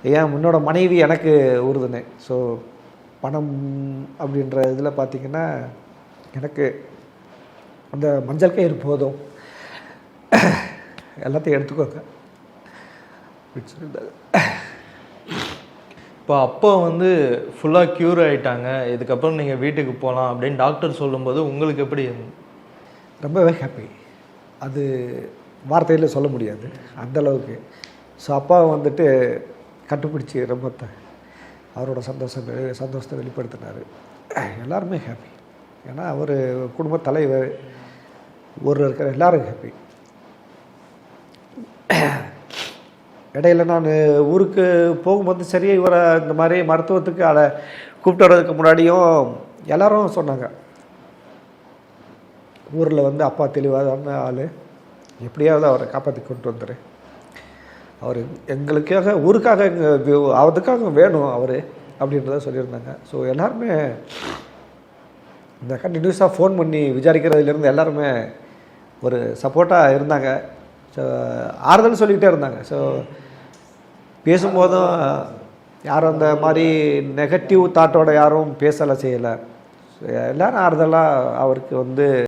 ஏன் என்னோட மனைவி எனக்கு உறுதுணை. ஸோ பணம் அப்படின்ற இதில் பார்த்திங்கன்னா எனக்கு அந்த மஞ்சள் கயிறு போதும், எல்லாத்தையும் எடுத்துக்கோங்க அப்படின்னு சொல்லியிருந்தாங்க. இப்போ அப்பா வந்து ஃபுல்லாக க்யூர் ஆகிட்டாங்க, இதுக்கப்புறம் நீங்கள் வீட்டுக்கு போகலாம் அப்படின்னு டாக்டர் சொல்லும்போது உங்களுக்கு எப்படி இருந்தது? ரொம்பவே ஹாப்பி. அது வார்த்தையில் சொல்ல முடியாது அந்தளவுக்கு. ஸோ அப்பாவை வந்துட்டு கண்டுபிடிச்சி ரொம்ப அவரோட சந்தோஷத்தை வெளிப்படுத்தினார். எல்லாருமே ஹாப்பி. ஏன்னா அவர் குடும்ப தலைவர், ஊரில் இருக்கிற எல்லோரும் ஹாப்பி. இடையில நான் ஊருக்கு போகும்போது சரி, இவரை இந்த மாதிரி மருத்துவத்துக்கு கூப்பிட்டு வர்றதுக்கு முன்னாடியும் எல்லோரும் சொன்னாங்க, ஊரில் வந்து அப்பா தெளிவான ஆள், எப்படியாவது அவரை காப்பாற்றி கொண்டு வந்துடு, அவர் எங்களுக்காக ஊருக்காக அதுக்காக வேணும் அவர் அப்படின்றத சொல்லியிருந்தாங்க. ஸோ எல்லாருமே இந்த கண்டினியூஸாக ஃபோன் பண்ணி விசாரிக்கிறதுலேருந்து எல்லாருமே ஒரு சப்போர்ட்டாக இருந்தாங்க. ஸோ ஆறுதல் சொல்லிக்கிட்டே இருந்தாங்க. ஸோ பேசும்போதும் யாரும் அந்த மாதிரி நெகட்டிவ் தாட்டோட யாரும் பேசலை செய்யலை. எல்லோரும் ஆறுதலாக அவருக்கு வந்து